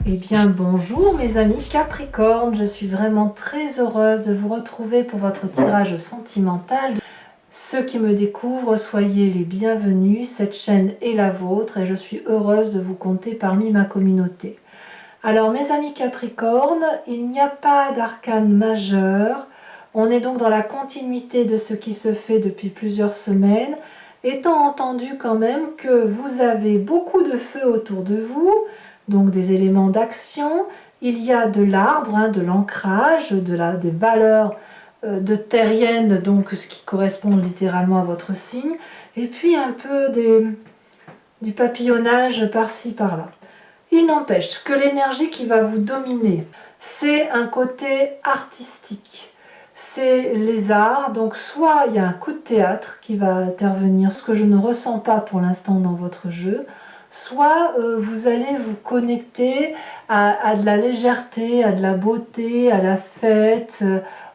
Eh bien bonjour mes amis Capricorne, je suis vraiment très heureuse de vous retrouver pour votre tirage sentimental. Ceux qui me découvrent, soyez les bienvenus, cette chaîne est la vôtre et je suis heureuse de vous compter parmi ma communauté. Alors mes amis Capricorne, il n'y a pas d'arcane majeur, on est donc dans la continuité de ce qui se fait depuis plusieurs semaines, étant entendu quand même que vous avez beaucoup de feu autour de vous, donc des éléments d'action, il y a de l'arbre, de l'ancrage, des valeurs de terrienne, donc ce qui correspond littéralement à votre signe, et puis un peu du papillonnage par-ci par-là. Il n'empêche que l'énergie qui va vous dominer, c'est un côté artistique, c'est les arts, donc soit il y a un coup de théâtre qui va intervenir, ce que je ne ressens pas pour l'instant dans votre jeu, soit vous allez vous connecter à de la légèreté, à de la beauté, à la fête,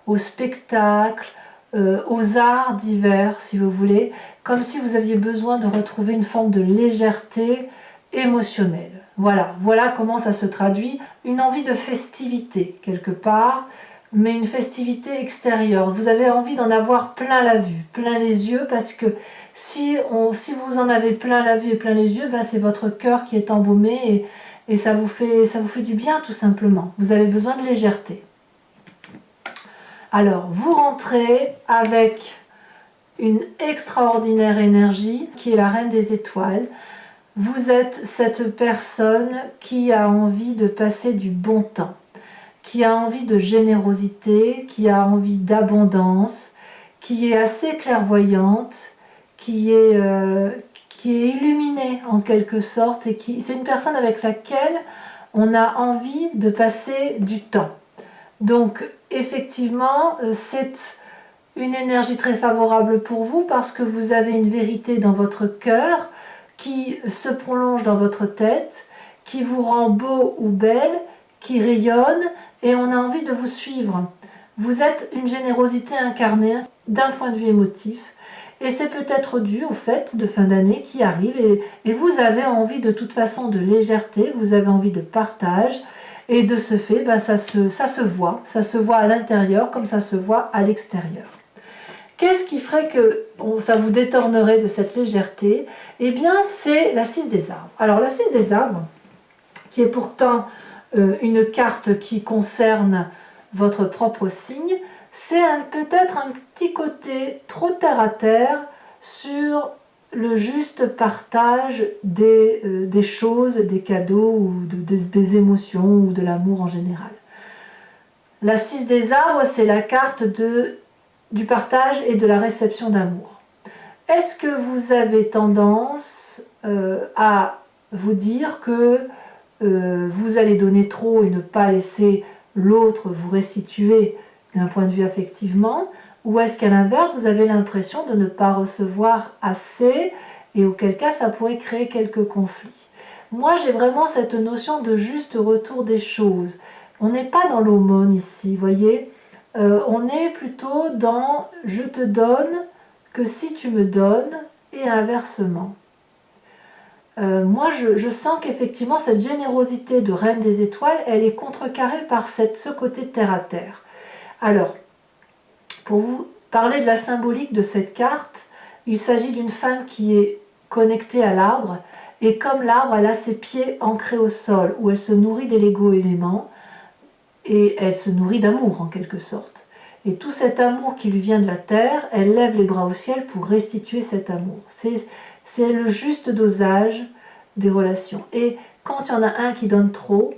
au spectacle, aux arts divers si vous voulez, comme si vous aviez besoin de retrouver une forme de légèreté émotionnelle. Voilà comment ça se traduit. Une envie de festivité quelque part, mais une festivité extérieure. Vous avez envie d'en avoir plein la vue, plein les yeux, parce que si vous en avez plein la vue et plein les yeux, ben c'est votre cœur qui est embaumé et ça vous fait du bien tout simplement. Vous avez besoin de légèreté. Alors, vous rentrez avec une extraordinaire énergie qui est la reine des étoiles. Vous êtes cette personne qui a envie de passer du bon temps, qui a envie de générosité, qui a envie d'abondance, qui est assez clairvoyante, qui est illuminée en quelque sorte, et c'est une personne avec laquelle on a envie de passer du temps. Donc effectivement, c'est une énergie très favorable pour vous parce que vous avez une vérité dans votre cœur qui se prolonge dans votre tête, qui vous rend beau ou belle, qui rayonne et on a envie de vous suivre. Vous êtes une générosité incarnée d'un point de vue émotif et c'est peut-être dû au fait de fin d'année qui arrive et vous avez envie de toute façon de légèreté, vous avez envie de partage et de ce fait, ça se voit à l'intérieur comme ça se voit à l'extérieur. Qu'est-ce qui ferait que ça vous détournerait de cette légèreté? Eh bien, c'est la 6 des arbres. Alors, la 6 des arbres, qui est pourtant une carte qui concerne votre propre signe, c'est peut-être un petit côté trop terre à terre sur le juste partage des choses, des cadeaux, ou des émotions, ou de l'amour en général. La 6 des arbres, c'est la carte du partage et de la réception d'amour. Est-ce que vous avez tendance à vous dire que vous allez donner trop et ne pas laisser l'autre vous restituer d'un point de vue affectivement, ou est-ce qu'à l'inverse vous avez l'impression de ne pas recevoir assez et auquel cas ça pourrait créer quelques conflits? Moi j'ai vraiment cette notion de juste retour des choses. On n'est pas dans l'aumône ici, vous voyez. On est plutôt dans « je te donne que si tu me donnes » et inversement. Moi, je sens qu'effectivement, cette générosité de Reine des Étoiles, elle est contrecarrée par ce côté terre-à-terre. Alors, pour vous parler de la symbolique de cette carte, il s'agit d'une femme qui est connectée à l'arbre, et comme l'arbre, elle a ses pieds ancrés au sol, où elle se nourrit des Lego-éléments, et elle se nourrit d'amour en quelque sorte. Et tout cet amour qui lui vient de la terre, elle lève les bras au ciel pour restituer cet amour. C'est le juste dosage des relations. Et quand il y en a un qui donne trop,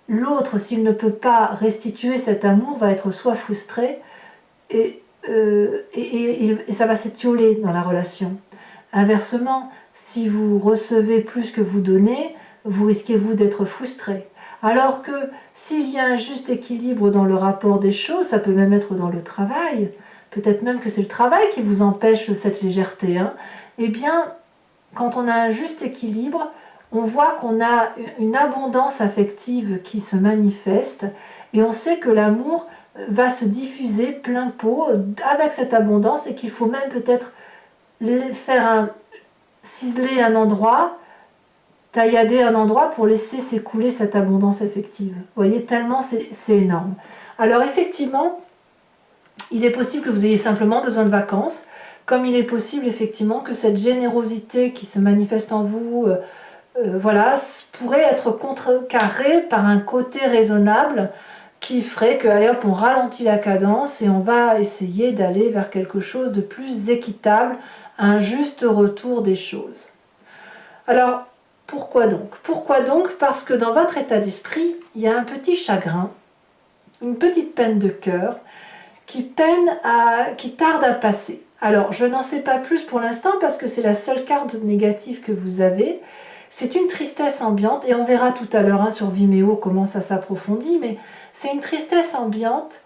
l'autre, s'il ne peut pas restituer cet amour, va être soit frustré et ça va s'étioler dans la relation. Inversement, si vous recevez plus que vous donnez, vous risquez vous d'être frustré. Alors que s'il y a un juste équilibre dans le rapport des choses, ça peut même être dans le travail, peut-être même que c'est le travail qui vous empêche cette légèreté, eh bien, quand on a un juste équilibre, on voit qu'on a une abondance affective qui se manifeste et on sait que l'amour va se diffuser plein pot avec cette abondance et qu'il faut même peut-être ciseler un endroit, taillader un endroit pour laisser s'écouler cette abondance affective. Vous voyez, tellement c'est énorme. Alors effectivement, il est possible que vous ayez simplement besoin de vacances, comme il est possible effectivement que cette générosité qui se manifeste en vous, voilà, pourrait être contrecarrée par un côté raisonnable qui ferait que, allez hop, on ralentit la cadence et on va essayer d'aller vers quelque chose de plus équitable, un juste retour des choses. Alors, pourquoi donc? Pourquoi donc? Parce que dans votre état d'esprit, il y a un petit chagrin, une petite peine de cœur qui tarde à passer. Alors, je n'en sais pas plus pour l'instant parce que c'est la seule carte négative que vous avez. C'est une tristesse ambiante et on verra tout à l'heure sur Vimeo comment ça s'approfondit, mais c'est une tristesse ambiante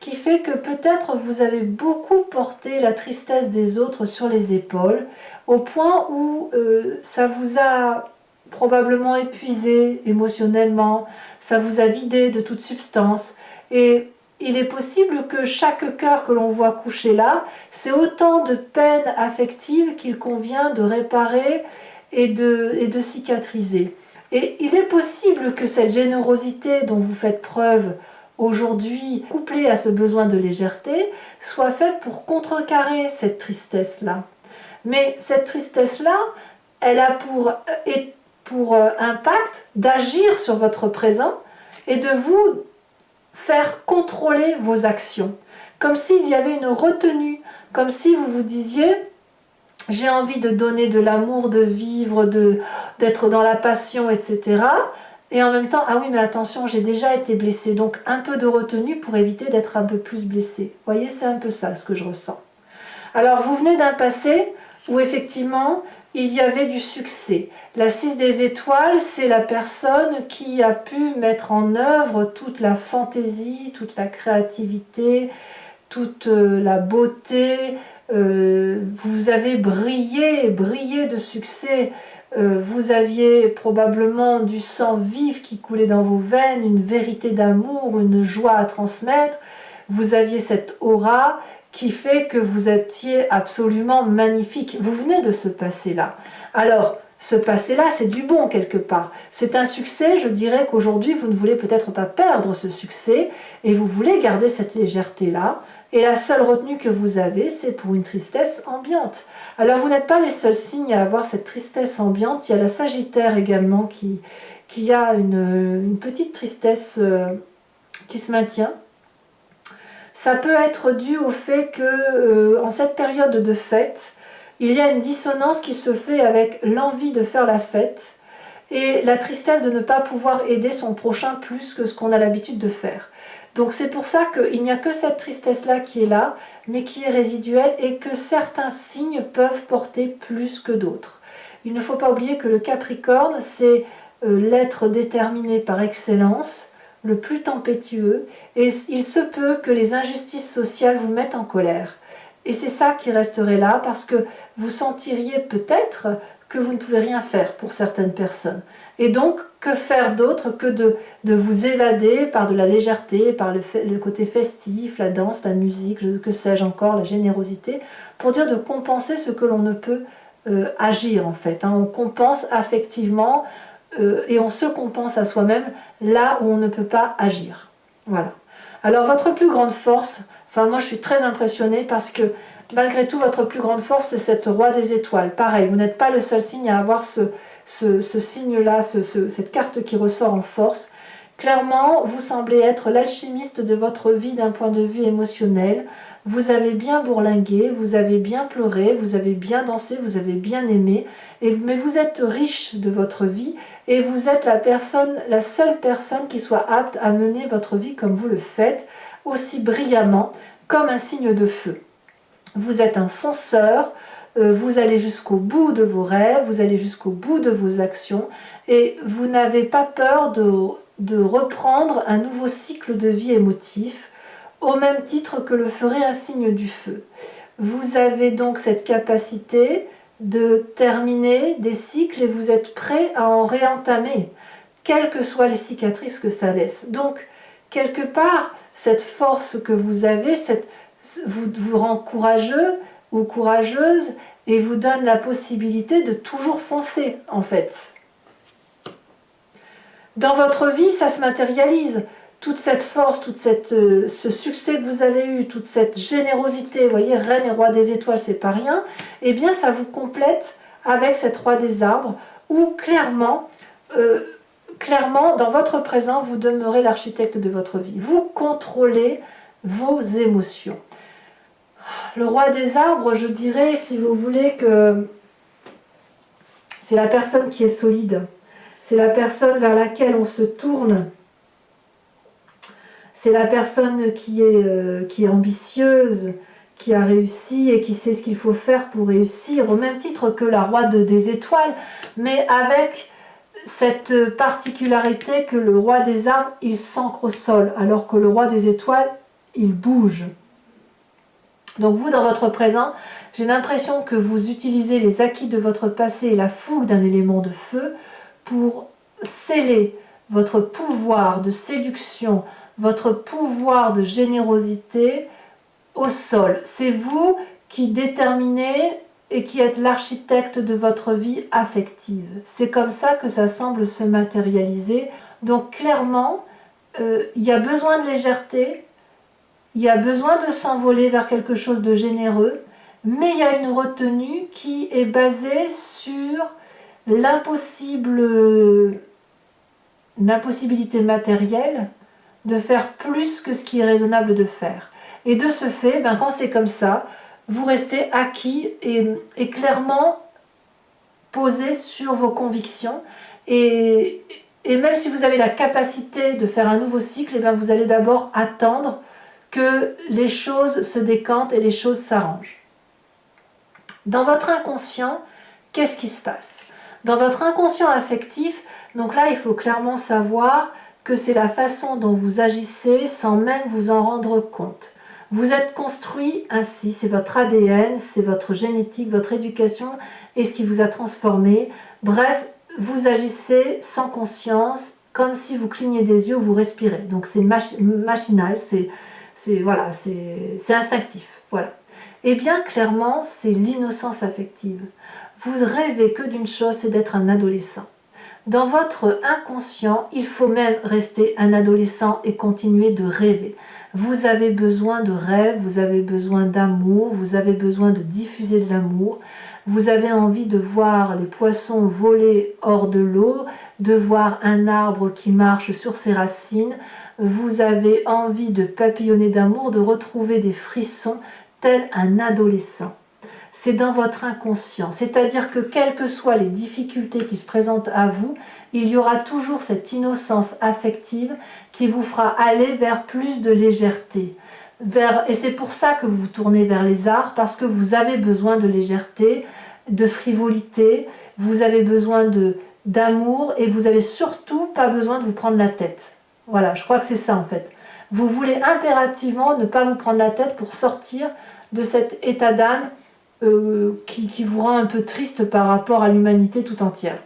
qui fait que peut-être vous avez beaucoup porté la tristesse des autres sur les épaules au point où ça vous a probablement épuisé émotionnellement, ça vous a vidé de toute substance et il est possible que chaque cœur que l'on voit couché là, c'est autant de peine affective qu'il convient de réparer et de cicatriser. Et il est possible que cette générosité dont vous faites preuve aujourd'hui, couplée à ce besoin de légèreté, soit faite pour contrecarrer cette tristesse-là. Mais cette tristesse-là, elle a pour impact d'agir sur votre présent et de vous faire contrôler vos actions. Comme s'il y avait une retenue, comme si vous vous disiez « j'ai envie de donner de l'amour, de vivre, d'être dans la passion, etc. » Et en même temps, ah oui, mais attention, j'ai déjà été blessée. Donc un peu de retenue pour éviter d'être un peu plus blessée. Vous voyez, c'est un peu ça ce que je ressens. Alors vous venez d'un passé où effectivement il y avait du succès. La 6 des étoiles, c'est la personne qui a pu mettre en œuvre toute la fantaisie, toute la créativité, toute la beauté. Vous avez brillé de succès. Vous aviez probablement du sang vif qui coulait dans vos veines, une vérité d'amour, une joie à transmettre. Vous aviez cette aura qui fait que vous étiez absolument magnifique. Vous venez de ce passé-là. Alors, ce passé-là, c'est du bon quelque part. C'est un succès, je dirais qu'aujourd'hui, vous ne voulez peut-être pas perdre ce succès et vous voulez garder cette légèreté-là. Et la seule retenue que vous avez, c'est pour une tristesse ambiante. Alors, vous n'êtes pas les seuls signes à avoir cette tristesse ambiante. Il y a la Sagittaire également qui a une petite tristesse qui se maintient. Ça peut être dû au fait que en cette période de fête, il y a une dissonance qui se fait avec l'envie de faire la fête et la tristesse de ne pas pouvoir aider son prochain plus que ce qu'on a l'habitude de faire. Donc c'est pour ça qu'il n'y a que cette tristesse-là qui est là, mais qui est résiduelle et que certains signes peuvent porter plus que d'autres. Il ne faut pas oublier que le Capricorne, c'est l'être déterminé par excellence, le plus tempétueux, et il se peut que les injustices sociales vous mettent en colère. Et c'est ça qui resterait là, parce que vous sentiriez peut-être que vous ne pouvez rien faire pour certaines personnes. Et donc, que faire d'autre que de vous évader par de la légèreté, par le côté festif, la danse, la musique, que sais-je encore, la générosité, pour dire de compenser ce que l'on ne peut agir en fait. On compense affectivement, et on se compense à soi-même là où on ne peut pas agir. Voilà. Alors votre plus grande force, enfin moi je suis très impressionnée parce que malgré tout votre plus grande force c'est cette roi des étoiles. Pareil, vous n'êtes pas le seul signe à avoir ce signe-là, cette carte qui ressort en force. Clairement, vous semblez être l'alchimiste de votre vie d'un point de vue émotionnel. Vous avez bien bourlingué, vous avez bien pleuré, vous avez bien dansé, vous avez bien aimé, mais vous êtes riche de votre vie et vous êtes la seule personne qui soit apte à mener votre vie comme vous le faites, aussi brillamment, comme un signe de feu. Vous êtes un fonceur, vous allez jusqu'au bout de vos rêves, vous allez jusqu'au bout de vos actions et vous n'avez pas peur de reprendre un nouveau cycle de vie émotif au même titre que le ferait un signe du feu. Vous avez donc cette capacité de terminer des cycles et vous êtes prêt à en réentamer, quelles que soient les cicatrices que ça laisse. Donc, quelque part, cette force que vous avez, vous rend courageux ou courageuse et vous donne la possibilité de toujours foncer, en fait. Dans votre vie, ça se matérialise. Toute cette force, ce succès que vous avez eu, toute cette générosité, vous voyez, reine et roi des étoiles, c'est pas rien, eh bien ça vous complète avec cette roi des arbres, où clairement, dans votre présent, vous demeurez l'architecte de votre vie. Vous contrôlez vos émotions. Le roi des arbres, je dirais, si vous voulez, que c'est la personne qui est solide. C'est la personne vers laquelle on se tourne. C'est la personne qui est ambitieuse, qui a réussi et qui sait ce qu'il faut faire pour réussir, au même titre que la roi des étoiles, mais avec cette particularité que le roi des arbres, il s'ancre au sol, alors que le roi des étoiles, il bouge. Donc vous, dans votre présent, j'ai l'impression que vous utilisez les acquis de votre passé et la fougue d'un élément de feu pour sceller votre pouvoir de séduction, votre pouvoir de générosité au sol. C'est vous qui déterminez et qui êtes l'architecte de votre vie affective. C'est comme ça que ça semble se matérialiser. Donc clairement, il y a besoin de légèreté, il y a besoin de s'envoler vers quelque chose de généreux, mais il y a une retenue qui est basée sur l'impossibilité matérielle de faire plus que ce qui est raisonnable de faire. Et de ce fait, quand c'est comme ça, vous restez acquis et clairement posé sur vos convictions. Et même si vous avez la capacité de faire un nouveau cycle, vous allez d'abord attendre que les choses se décantent et les choses s'arrangent. Dans votre inconscient, qu'est-ce qui se passe? Dans votre inconscient affectif, donc là, il faut clairement savoir que c'est la façon dont vous agissez sans même vous en rendre compte. Vous êtes construit ainsi, c'est votre ADN, c'est votre génétique, votre éducation et ce qui vous a transformé. Bref, vous agissez sans conscience, comme si vous cligniez des yeux ou vous respirez. Donc c'est machinal, c'est instinctif. Voilà. Eh bien, clairement, c'est l'innocence affective. Vous rêvez que d'une chose, c'est d'être un adolescent. Dans votre inconscient, il faut même rester un adolescent et continuer de rêver. Vous avez besoin de rêve, vous avez besoin d'amour, vous avez besoin de diffuser de l'amour. Vous avez envie de voir les poissons voler hors de l'eau, de voir un arbre qui marche sur ses racines. Vous avez envie de papillonner d'amour, de retrouver des frissons tel un adolescent. C'est dans votre inconscient, c'est-à-dire que quelles que soient les difficultés qui se présentent à vous, il y aura toujours cette innocence affective qui vous fera aller vers plus de légèreté. Et c'est pour ça que vous vous tournez vers les arts, parce que vous avez besoin de légèreté, de frivolité, vous avez besoin d'amour et vous avez surtout pas besoin de vous prendre la tête. Voilà, je crois que c'est ça en fait. Vous voulez impérativement ne pas vous prendre la tête pour sortir de cet état d'âme qui vous rend un peu triste par rapport à l'humanité tout entière.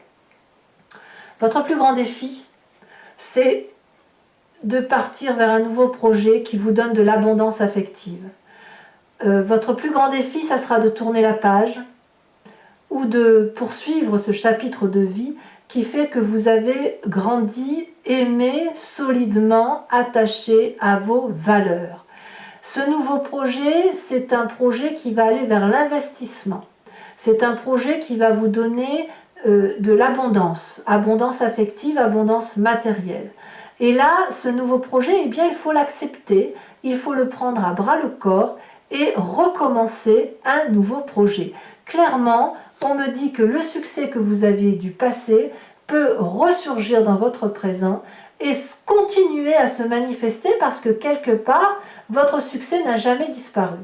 Votre plus grand défi, c'est de partir vers un nouveau projet qui vous donne de l'abondance affective. Votre plus grand défi, ça sera de tourner la page ou de poursuivre ce chapitre de vie qui fait que vous avez grandi, aimé, solidement attaché à vos valeurs. Ce nouveau projet, c'est un projet qui va aller vers l'investissement. C'est un projet qui va vous donner de l'abondance, abondance affective, abondance matérielle. Et là, ce nouveau projet, eh bien, il faut l'accepter, il faut le prendre à bras le corps et recommencer un nouveau projet. Clairement, on me dit que le succès que vous aviez du passé peut ressurgir dans votre présent et continuer à se manifester parce que quelque part, votre succès n'a jamais disparu.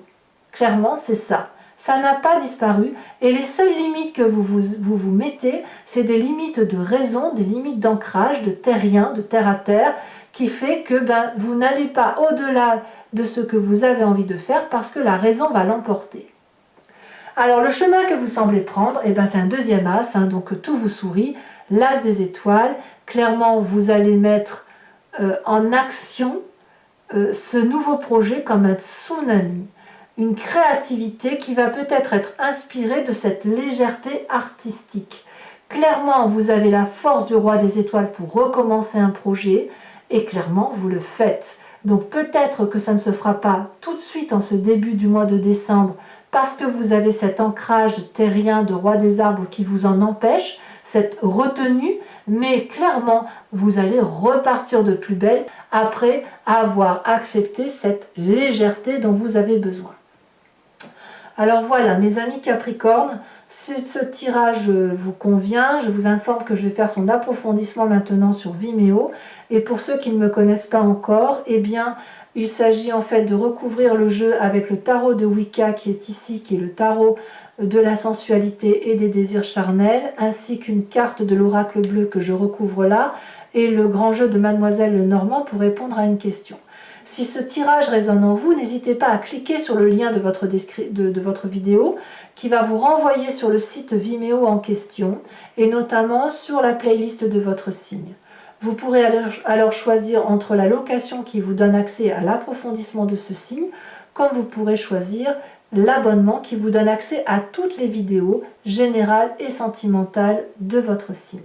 Clairement, c'est ça. Ça n'a pas disparu et les seules limites que vous mettez, c'est des limites de raison, des limites d'ancrage, de terrien, de terre à terre, qui fait que vous n'allez pas au-delà de ce que vous avez envie de faire parce que la raison va l'emporter. Alors le chemin que vous semblez prendre, c'est un deuxième as, donc tout vous sourit, l'as des étoiles. Clairement, vous allez mettre en action ce nouveau projet comme un tsunami, une créativité qui va peut-être être inspirée de cette légèreté artistique. Clairement, vous avez la force du roi des étoiles pour recommencer un projet et clairement, vous le faites. Donc peut-être que ça ne se fera pas tout de suite en ce début du mois de décembre parce que vous avez cet ancrage terrien de roi des arbres qui vous en empêche, cette retenue, mais clairement, vous allez repartir de plus belle après avoir accepté cette légèreté dont vous avez besoin. Alors voilà, mes amis Capricorne, si ce tirage vous convient, je vous informe que je vais faire son approfondissement maintenant sur Vimeo. Et pour ceux qui ne me connaissent pas encore, eh bien, il s'agit en fait de recouvrir le jeu avec le tarot de Wicca qui est ici, qui est le tarot de la sensualité et des désirs charnels, ainsi qu'une carte de l'oracle bleu que je recouvre là, et le grand jeu de Mademoiselle Lenormand pour répondre à une question. Si ce tirage résonne en vous, n'hésitez pas à cliquer sur le lien de votre vidéo qui va vous renvoyer sur le site Vimeo en question et notamment sur la playlist de votre signe. Vous pourrez alors choisir entre la location qui vous donne accès à l'approfondissement de ce signe, comme vous pourrez choisir l'abonnement qui vous donne accès à toutes les vidéos générales et sentimentales de votre signe.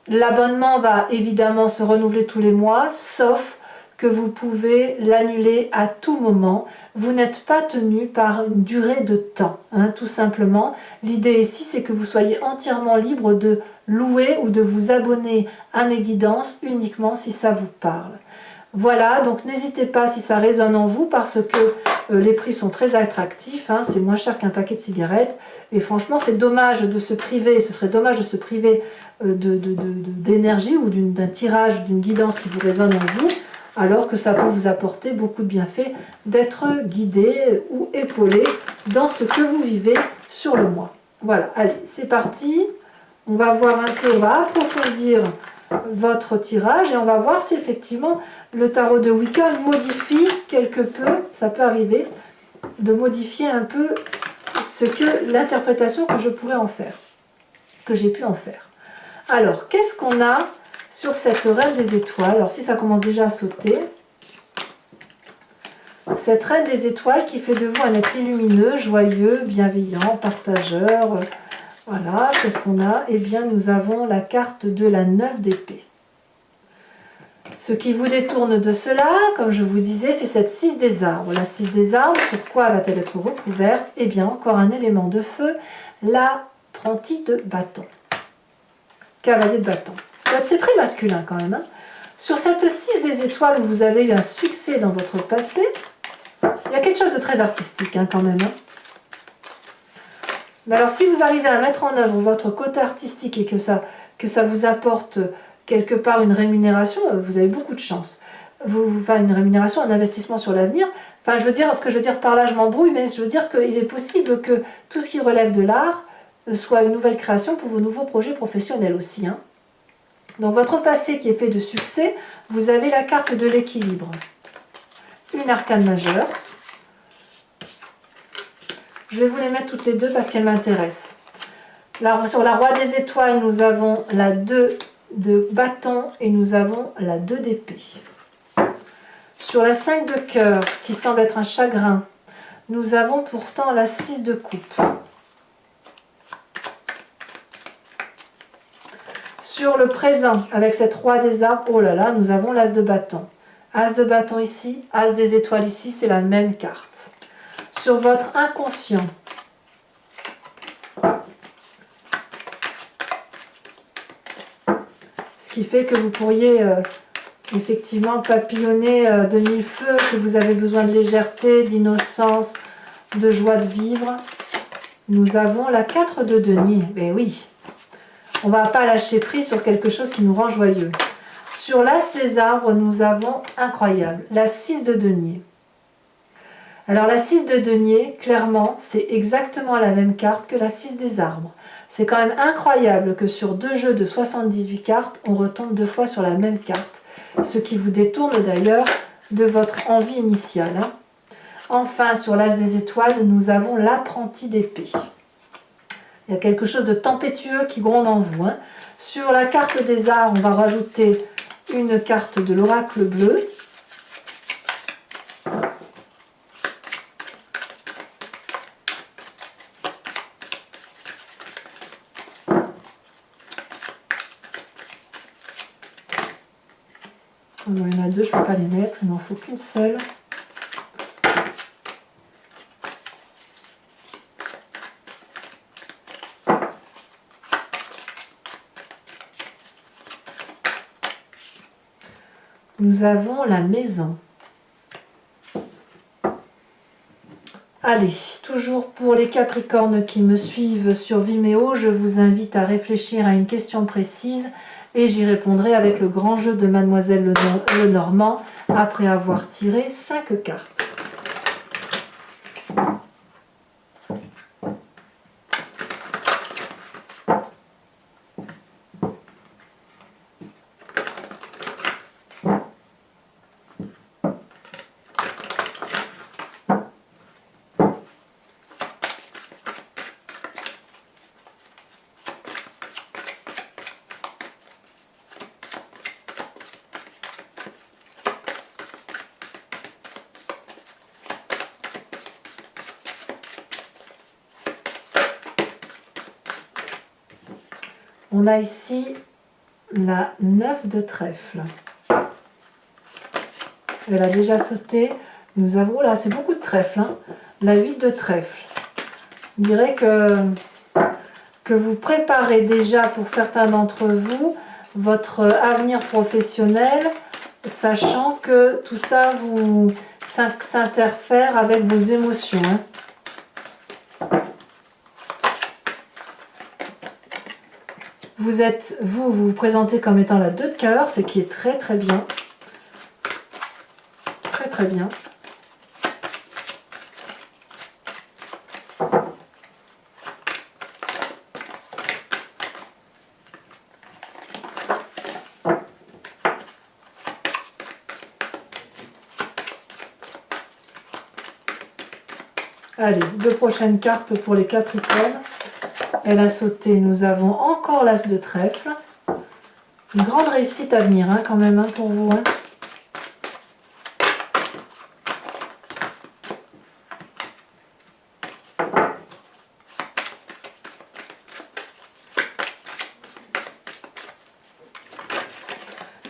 L'abonnement va évidemment se renouveler tous les mois, sauf que vous pouvez l'annuler à tout moment. Vous n'êtes pas tenu par une durée de temps, tout simplement. L'idée ici, c'est que vous soyez entièrement libre de louer ou de vous abonner à mes guidances uniquement si ça vous parle. Voilà, donc n'hésitez pas si ça résonne en vous parce que les prix sont très attractifs, c'est moins cher qu'un paquet de cigarettes et franchement c'est dommage de se priver, ce serait dommage de se priver d'énergie ou d'un tirage, d'une guidance qui vous résonne en vous alors que ça peut vous apporter beaucoup de bienfaits d'être guidé ou épaulé dans ce que vous vivez sur le mois. Voilà, allez, c'est parti, on va voir un peu, on va approfondir votre tirage et on va voir si effectivement le tarot de Wicca modifie quelque peu, ça peut arriver, de modifier un peu l'interprétation que je pourrais en faire, que j'ai pu en faire. Alors, qu'est-ce qu'on a sur cette reine des étoiles? Alors si ça commence déjà à sauter, cette reine des étoiles qui fait de vous un être lumineux, joyeux, bienveillant, partageur. Voilà, qu'est-ce qu'on a? Eh bien, nous avons la carte de la 9 d'épée. Ce qui vous détourne de cela, comme je vous disais, c'est cette 6 des arbres. La 6 des arbres, sur quoi va-t-elle être recouverte? Eh bien, encore un élément de feu, l'apprenti de bâton. Cavalier de bâton. C'est très masculin quand même. Sur cette 6 des étoiles où vous avez eu un succès dans votre passé, il y a quelque chose de très artistique quand même. Mais alors si vous arrivez à mettre en œuvre votre côté artistique et que ça vous apporte quelque part une rémunération, vous avez beaucoup de chance. Une rémunération, un investissement sur l'avenir. Enfin, ce que je veux dire par là, je m'embrouille, mais je veux dire qu'il est possible que tout ce qui relève de l'art soit une nouvelle création pour vos nouveaux projets professionnels aussi. Donc votre passé qui est fait de succès, vous avez la carte de l'équilibre. Une arcane majeure. Je vais vous les mettre toutes les deux parce qu'elles m'intéressent. Sur la roi des étoiles, nous avons la 2 de bâton et nous avons la 2 d'épée. Sur la 5 de cœur, qui semble être un chagrin, nous avons pourtant la 6 de coupe. Sur le présent, avec cette roi des arbres, oh là là, nous avons l'as de bâton. As de bâton ici, as des étoiles ici, c'est la même carte. Sur votre inconscient, ce qui fait que vous pourriez effectivement papillonner de mille feux, que vous avez besoin de légèreté, d'innocence, de joie de vivre. Nous avons la 4 de denier. Ben oui, on ne va pas lâcher prise sur quelque chose qui nous rend joyeux. Sur l'as des arbres, nous avons, incroyable, la 6 de denier. Alors la 6 de denier, clairement, c'est exactement la même carte que la 6 des arbres. C'est quand même incroyable que sur 2 jeux de 78 cartes, on retombe 2 fois sur la même carte. Ce qui vous détourne d'ailleurs de votre envie initiale. Enfin, sur l'as des étoiles, nous avons l'apprenti d'épée. Il y a quelque chose de tempétueux qui gronde en vous. Sur la carte des arts, on va rajouter une carte de l'oracle bleu. Bon, il y en a deux, je ne peux pas les mettre, il n'en faut qu'une seule. Nous avons la maison. Allez, toujours pour les Capricornes qui me suivent sur Vimeo, je vous invite à réfléchir à une question précise et j'y répondrai avec le grand jeu de Mademoiselle Lenormand après avoir tiré 5 cartes. On a ici la 9 de trèfle. Elle a déjà sauté. Nous avons, là, c'est beaucoup de trèfle, hein, la 8 de trèfle. Je dirais que vous préparez déjà pour certains d'entre vous votre avenir professionnel, sachant que tout ça vous s'interfère avec vos émotions. Hein. Vous vous présentez comme étant la 2 de cœur, ce qui est très très bien. Très très bien. Allez, 2 prochaines cartes pour les Capricornes. Elle a sauté, nous avons encore l'As de trèfle. Une grande réussite à venir, hein, quand même, hein, pour vous. Hein.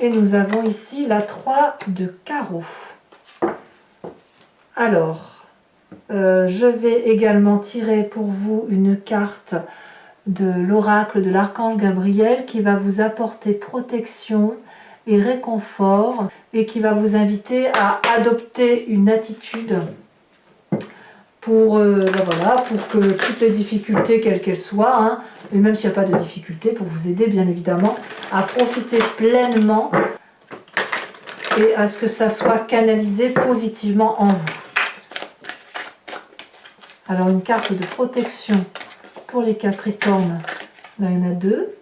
Et nous avons ici la 3 de carreau. Alors, je vais également tirer pour vous une carte de l'oracle de l'archange Gabriel qui va vous apporter protection et réconfort et qui va vous inviter à adopter une attitude pour, voilà, pour que toutes les difficultés, quelles qu'elles soient, hein, et même s'il n'y a pas de difficultés, pour vous aider bien évidemment à profiter pleinement et à ce que ça soit canalisé positivement en vous. Alors une carte de protection pour les Capricornes, là il y en a 2,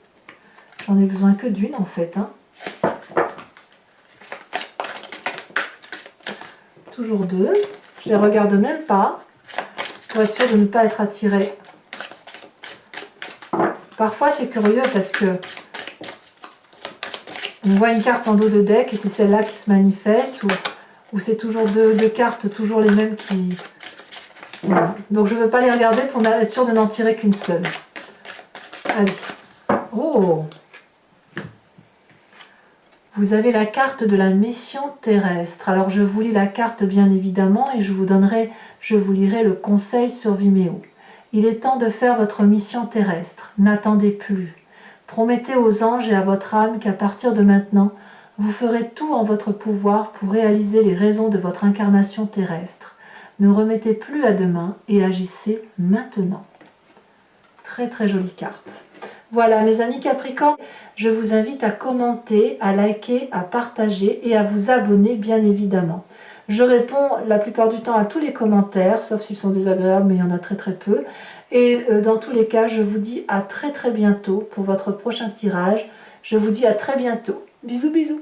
j'en ai besoin que d'une en fait. Hein. Toujours 2, je les regarde même pas, pour être sûr de ne pas être attiré. Parfois c'est curieux parce que on voit une carte en dos de deck et c'est celle-là qui se manifeste, ou c'est toujours deux cartes, toujours les mêmes qui... Voilà. Donc je ne veux pas les regarder pour être sûr de n'en tirer qu'une seule. Allez. Oh! Vous avez la carte de la mission terrestre. Alors je vous lis la carte bien évidemment et je vous lirai le conseil sur Vimeo. Il est temps de faire votre mission terrestre. N'attendez plus. Promettez aux anges et à votre âme qu'à partir de maintenant, vous ferez tout en votre pouvoir pour réaliser les raisons de votre incarnation terrestre. Ne remettez plus à demain et agissez maintenant. Très très jolie carte. Voilà mes amis Capricornes, je vous invite à commenter, à liker, à partager et à vous abonner bien évidemment. Je réponds la plupart du temps à tous les commentaires, sauf s'ils sont désagréables, mais il y en a très très peu. Et dans tous les cas, je vous dis à très très bientôt pour votre prochain tirage. Je vous dis à très bientôt. Bisous bisous.